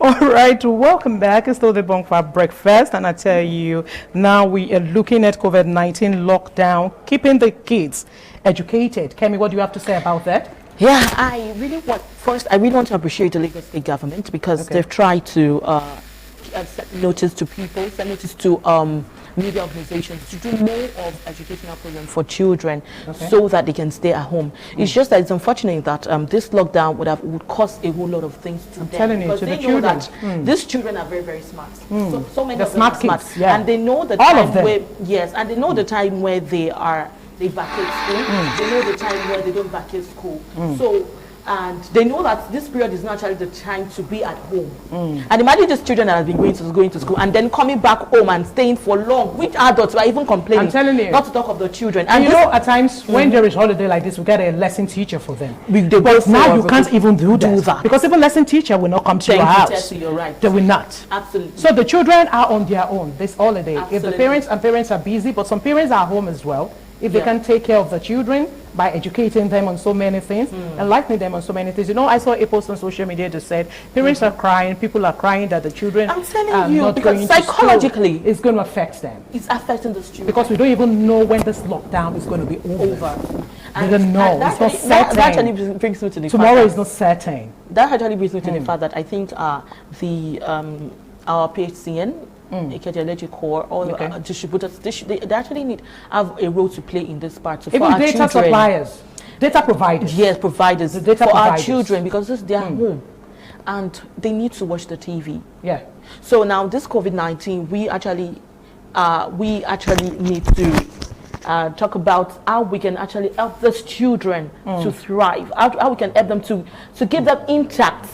All right, welcome back. It's still the Bonfire Breakfast, and I tell you, now we are looking at COVID-19 lockdown, keeping the kids educated. Kemi, what do you have to say about that? Yeah, I really want to appreciate the Lagos State government because they've tried to send notice to people, send notice to media organizations to do more of educational programs for children so that they can stay at home. It's just that it's unfortunate that this lockdown would cost a whole lot of things to them. Telling you, because to they the know children. that these children are very, very smart. So many The of them are smart smart. kids, yeah. And they know the All time of them. where, and they know the time where they vacate school. They know the time where they don't vacate school. So, and they know that this period is not actually the time to be at home. And imagine these children that have been going to school and then coming back home and staying for long, which adults were even complaining. I'm telling you. Not to talk of the children. And you know, at times when there is holiday like this, we get a lesson teacher for them. They But now you can't even do that. Because even lesson teacher will not come to your house. Tessie, you're right. They will not. Absolutely. So the children are on their own this holiday. If the Absolutely. parents are busy, but some parents are home as well. If they can take care of the children by educating them on so many things, enlightening them on so many things. You know, I saw a post on social media that said parents are crying, people are crying that the children I'm telling are you, not because going psychologically, to school. It's going to affect them. it's affecting the students. Because we don't even know when this lockdown is going to be over. We don't know. It's not certain. That actually brings me to the Tomorrow fact is not certain. that actually brings me to the fact that I think our PHCN, Ikeja Core, all distributors, they actually have a role to play in this part. So Even for our data children, suppliers, data providers. yes, providers, The data for our providers. children, because this is their home and they need to watch the TV. Yeah. So now this COVID-19, we actually need to talk about how we can actually help these children to thrive, how we can help them to keep them intact.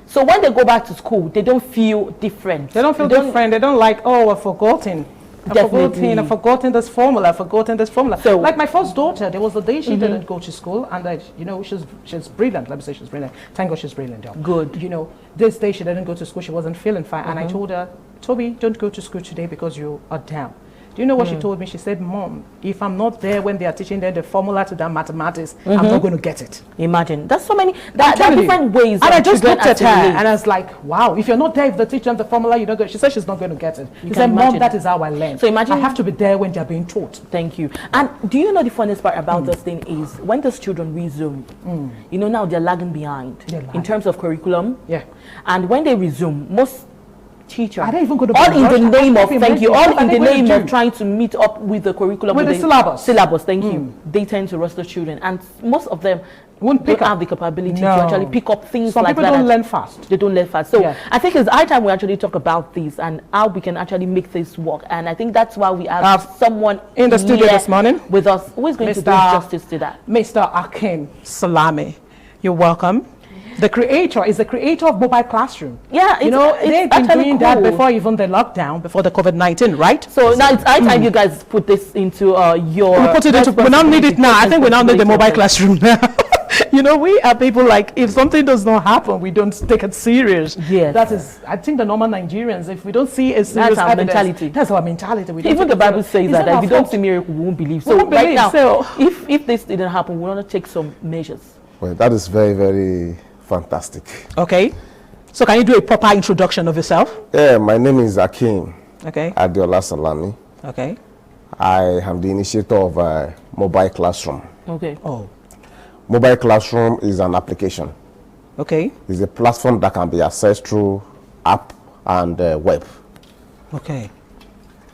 So when they go back to school, they don't feel different. They don't feel different. They don't like, oh, I've forgotten. Definitely. I've forgotten this formula. I've forgotten this formula. So, like my first daughter, there was a day she didn't go to school, and you know, she's brilliant. Let me say she's brilliant. Thank God she's brilliant. Yeah. Good. You know, this day she didn't go to school. She wasn't feeling fine, and I told her, Toby, don't go to school today because you are down. Do you know what she told me? She said, Mom, if I'm not there when they are teaching them the formula to that mathematics, I'm not going to get it. imagine, there's so many, there are different ways. And I just children looked at her assimilate. and I was like, wow, if you're not there, if they teach them the formula, you're not going. She said she's not going to get it. She can said, Mom, imagine. that is how I learn. So imagine- I have to be there when they're being taught. Thank you. And do you know the funniest part about this thing is when those children resume, you know, now they're lagging behind They're in lagging. terms of curriculum. Yeah. And when they resume, most teachers, Are they even going to all be in rushed? the name I of, can't thank you, imagine. all What in are the they going name to of do? trying to meet up with the curriculum, With the syllabus. Thank you. They tend to rush the children, and most of them Won't pick don't up. have the capability No. to actually pick up things Some like people that. don't learn fast. They don't learn fast. So Yeah. I think it's high time we actually talk about this and how we can actually make this work. And I think that's why we have someone in the studio here this morning with us who is going to do Mr. justice to that. Mr. Akin Salami. You're welcome. The creator is the creator of Mobile Classroom. Yeah, you know, it's they've been actually doing that cool. before even the lockdown, before the COVID-19, right? So now it's high time you guys put this into your. We put it into, we now need it now. I think we now need the Mobile Classroom now. You know, we are people like, if something does not happen, we don't take it serious. Yes. That is, I think the normal Nigerians, if we don't see a serious our evidence, mentality. That's our mentality. We don't Even take the it Bible serious. says It's that not if our you don't fault. see miracle, we won't believe. We So won't right believe, now, so- if this didn't happen, we want to take some measures. Well, that is very, very fantastic. Okay. So can you do a proper introduction of yourself? Yeah, my name is Akin Okay. Adiola Salami. Okay. I am the initiator of Mobile Classroom. Okay. Oh, Mobile Classroom is an application. okay. It's a platform that can be accessed through app and web. Okay.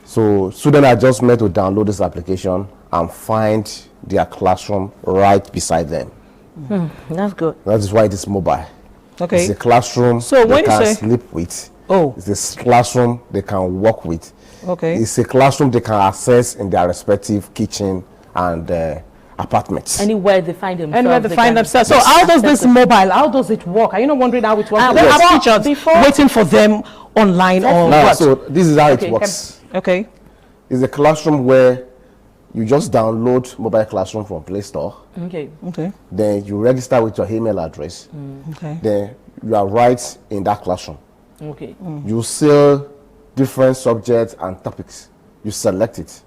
So students are just meant to download this application and find their classroom right beside them. That's good. That is why it is mobile. Okay. It's a classroom So they when you can say- sleep with. Oh, It's a classroom they can work with. okay. It's a classroom they can access in their respective kitchen and apartments. Anywhere they find themselves. Anywhere they find can themselves. So how does this access it. mobile, how does it work? Are you not wondering how it works? Ah, They yes. have teachers Before- waiting for them online or Now, what? so this is how Okay, it works. Okay. It's a classroom where you just download Mobile Classroom from Play Store. Okay. Okay. Then you register with your email address. Okay. Then you are right in that classroom. Okay. You see different subjects and topics. You select it.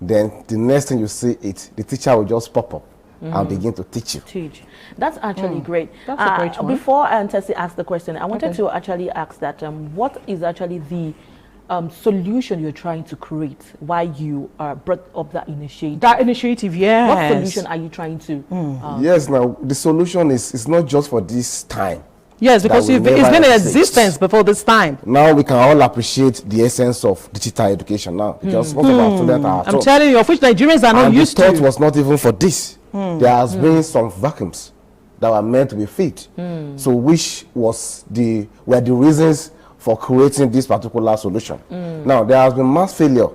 Then the next thing you see it, the teacher will just pop up and begin to teach you. Teach. That's actually great. That's a great one. Before Tessie asked the question, I wanted to actually ask that what is actually the solution you're trying to create while you brought up that initiative? That initiative, yes. What solution are you trying to? Yes, now the solution is not just for this time. Yes, because will it's never been in exist. existence before this time. Now we can all appreciate the essence of digital education now, because most of our students are at I'm home. telling you, of which Nigerians are not And used the thought to. was not even for this. There has been some vacuums that were meant to be filled. So which were the reasons for creating this particular solution. Now there has been mass failure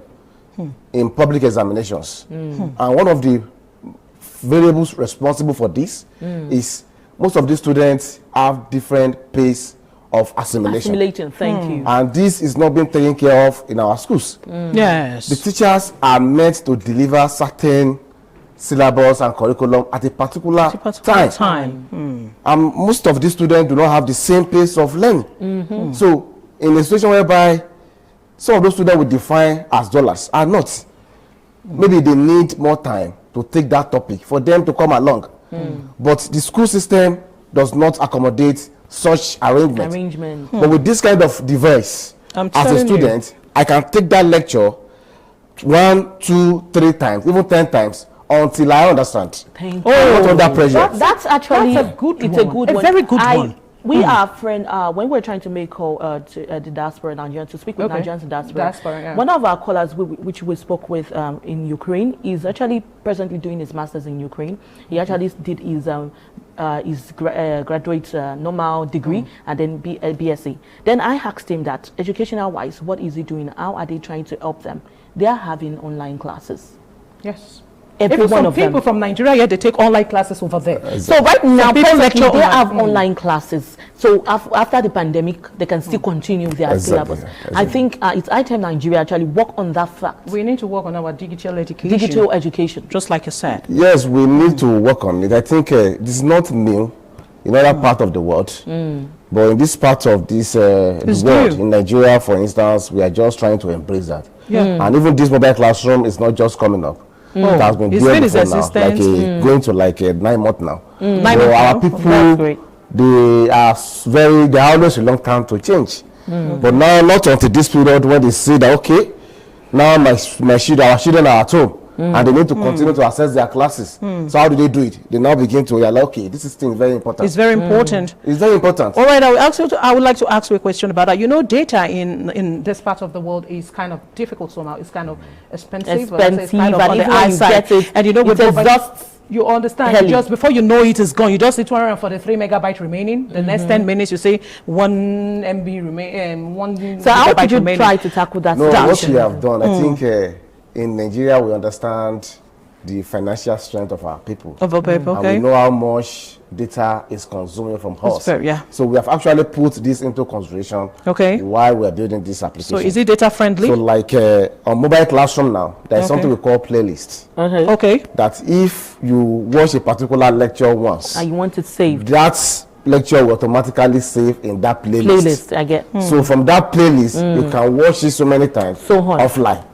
in public examinations. And one of the variables responsible for this is most of these students have different pace of assimilation. Assimilating, thank you. And this is not being taken care of in our schools. Yes. The teachers are meant to deliver certain syllabus and curriculum at a particular time. And most of these students do not have the same pace of learning. So in a situation whereby some of those students will define as dollars are not, maybe they need more time to take that topic for them to come along. But the school system does not accommodate such arrangement. But with this kind of device, as a student, I can take that lecture 1, 2, 3 times, even 10 times until I understand. Thank you. I'm not under pressure. That's actually That's a good it's one. a good A one. very good one. We are friend when we're trying to make call to the diaspora Nigerians to speak with Okay. Nigerians in diaspora. Yeah. One of our callers, which we spoke with in Ukraine, is actually presently doing his masters in Ukraine. He actually did his graduate normal degree and then BSc. Then I asked him that educational wise, what is he doing? How are they trying to help them? They are having online classes. Yes. Every If one some of them. people from Nigeria, yeah, they take online classes over there. So right now, people presently, lecture they online. have online classes. So after the pandemic, they can still continue their Exactly, syllabus. exactly. I think it's high time Nigeria actually work on that fact. We need to work on our digital education. Digital education. Just like you said. Yes, we need to work on it. I think this is not new in other part of the world. But in this part of this the world, new. in Nigeria, for instance, we are just trying to embrace that. Yeah. And even this mobile classroom is not just coming up. It has been It's there been its before now, existence. going to like 9 months now. 9 So months our now. people, That's great. they are always reluctant to change. But now, not until this period when they say that, okay, now our children are at home. And they need to continue to access their classes. So how do they do it? They now begin to realize, okay, this is thing very important. It's very important. It's very important. All right, I would like to ask you a question about that. You know, data in this part of the world is kind of difficult somehow. It's kind of expensive. It's kind of and on the even when you eyesight. get it, And you know, with it mobile- exhausts. you understand, Heli. just before you know it is gone, you just see 243 megabyte remaining. The next 10 minutes, you say 1 MB remain, 1 So how gigabyte did you remaining. try to tackle that No, what situation? we have done, I think in Nigeria, we understand the financial strength of our people. Of a paper, And okay. we know how much data is consuming from us. fair, yeah. So we have actually put this into consideration Okay. while we are building this application. So is it data friendly? So like on mobile classroom now, there is something we call playlist. Okay. That if you watch a particular lecture once, And you want it saved. that lecture will automatically save in that playlist. Playlist, I get. So from that playlist, you can watch it so many times So on. offline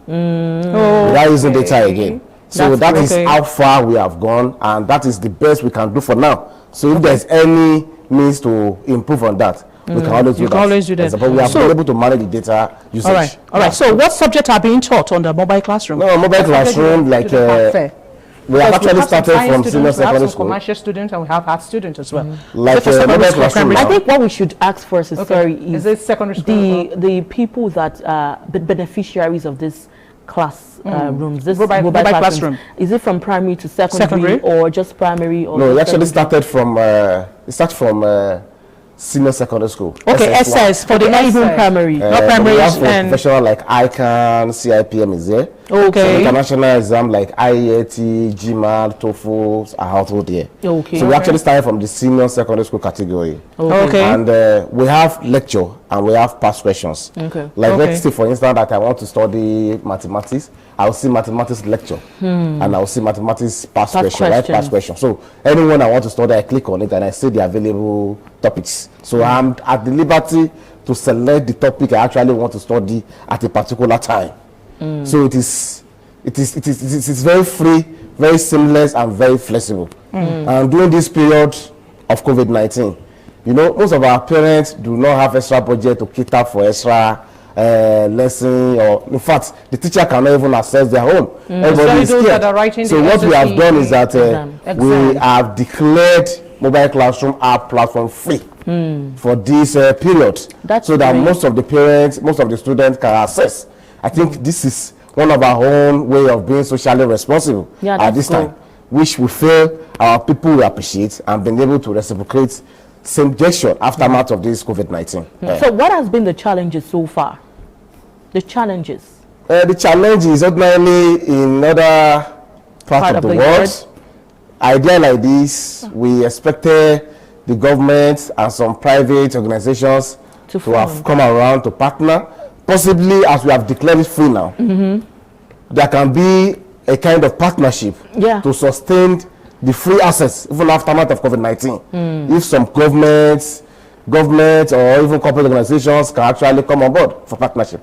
without using data again. So That's that is okay. how far we have gone, and that is the best we can do for now. So if there's any means to improve on that, we can always do You that. can always do that. But we have So- been able to manage the data usage. All right. All right. So what subjects are being taught on the mobile classroom? No, mobile classroom, like we have actually started from senior secondary school. Commercial students and we have art students as well. Like, So for secondary mobile school, classroom primary now. I think what we should ask first is, Okay. sorry, Is it secondary school as the people that the beneficiaries of this class rooms, this Mobile classrooms, classroom. is it from primary to secondary, Secondary? or just primary? Or No, it just actually secondary? started from senior secondary school. Okay, SS1. SS for the Not even SS. primary. Not But primary we have for and professional like ICANN, CIPM is there. okay. International exam like IELTS, GMAT, TOEFL are also there. Okay. So we actually started from the senior secondary school category. Okay. And we have lecture and we have past questions. Okay. Like Okay. let's say for instance that I want to study mathematics, I'll see mathematics lecture and I'll see mathematics past question, right? Past question. So anyone I want to study, I click on it and I see the available topics. So I'm at the liberty to select the topic I actually want to study at a particular time. So it is very free very seamless and very flexible. And during this period of COVID-19, you know, most of our parents do not have extra budget to cater for extra lesson, or in fact the teacher cannot even access their home. Everybody is scared. So what we have done is that we have declared mobile classroom app platform free for this period, so that most of the parents, most of the students can access. I think this is one of our own way of being socially responsible at this time, which we feel our people will appreciate and been able to reciprocate same gesture aftermath of this COVID-19. So what has been the challenges so far? The challenges? The challenge is ordinarily in other parts of the world. Idea like this, we expected the government and some private organizations to have come around to partner. Possibly, as we have declared it free now, there can be a kind of partnership to sustain the free access even aftermath of COVID-19. If some government or even corporate organizations can actually come on board for partnership.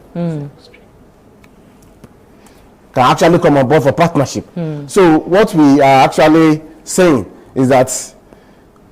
So what we are actually saying is that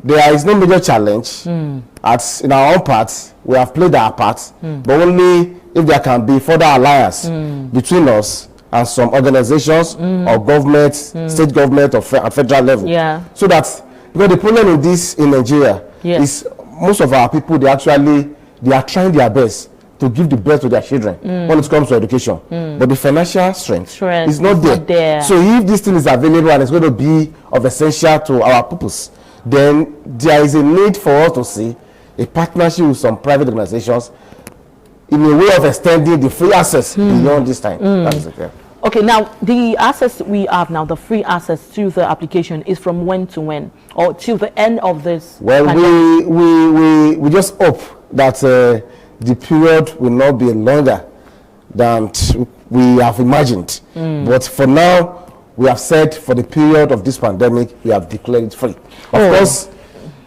there is no major challenge. In our own part, we have played our part, but only if there can be further alliance between us and some organizations or government, state government or federal level. So that, because the problem in Nigeria is most of our people, they are trying their best to give the best to their children when it comes to education. But the financial strength is not there. So if this thing is available and it's going to be of essential to our purpose, then there is a need for us to see a partnership with some private organizations in a way of extending the free access beyond this time. That is okay. Okay, now the access we have now, the free access to the application, is from when to when, or till the end of this? Well, we just hope that the period will not be longer than we have imagined. But for now, we have said for the period of this pandemic, we have declared it free. Of course,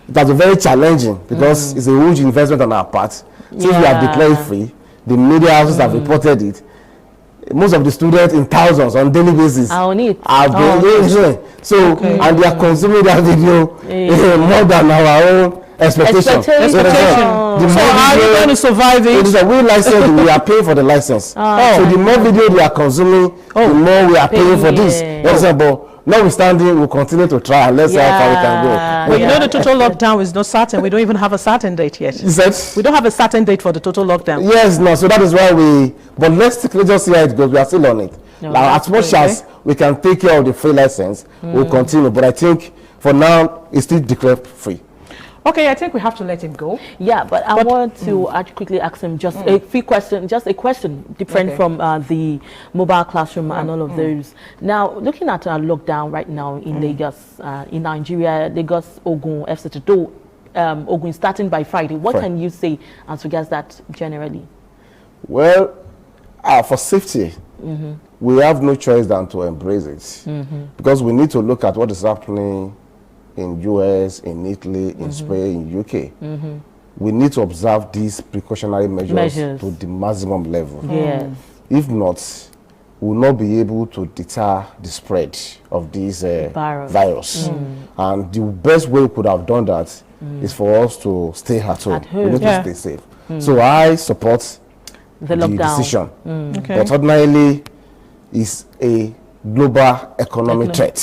it has been very challenging because it's a huge investment on our part. Since we have declared it free, the media houses have reported it. Most of the students in thousands on daily basis have been using. So, and they are consuming that video more than our own expectation. So are you going to survive it? It is a real license. We are paying for the license. So the more video they are consuming, the more we are paying for this. But notwithstanding, we'll continue to try and let's see how far we can go. Well, you know, the total lockdown is not certain. We don't even have a certain date yet. We don't have a certain date for the total lockdown. Yes, no. So that is why but let's just see how it goes. We are still on it. As much as we can take care of the free license, we'll continue. But I think for now, it's still declared free. Okay, I think we have to let him go. Yeah, but I want to quickly ask him just a few questions, just a question different from the mobile classroom and all of those. Now, looking at our lockdown right now in Lagos, in Nigeria, Lagos, Ogun, FCT, Ogun starting by Friday. What can you say as regards that generally? Well, for safety, we have no choice than to embrace it because we need to look at what is happening in US, in Italy, in Spain, in UK. We need to observe these precautionary measures to the maximum level. If not, we will not be able to deter the spread of this virus. And the best way we could have done that is for us to stay at home. We need to stay safe. So I support the decision. But ordinarily, it's a global economic threat.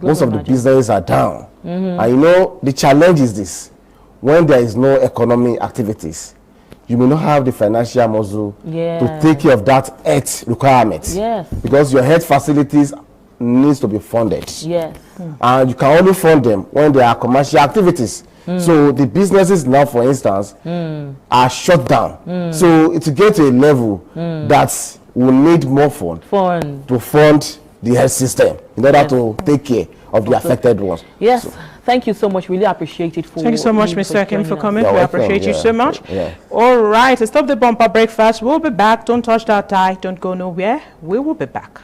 Most of the businesses are down. And you know, the challenge is this. When there is no economic activities, you may not have the financial muscle to take care of that health requirement. Because your health facilities needs to be funded. And you can only fund them when there are commercial activities. So the businesses now, for instance, are shut down. So to get to a level that will need more fund to fund the health system in order to take care of the affected ones. Thank you so much. Really appreciate it. Thank you so much, Mr. Akim, for coming. We appreciate you so much. All right, stop the bumper breakfast. We'll be back. Don't touch that tie. Don't go nowhere. We will be back.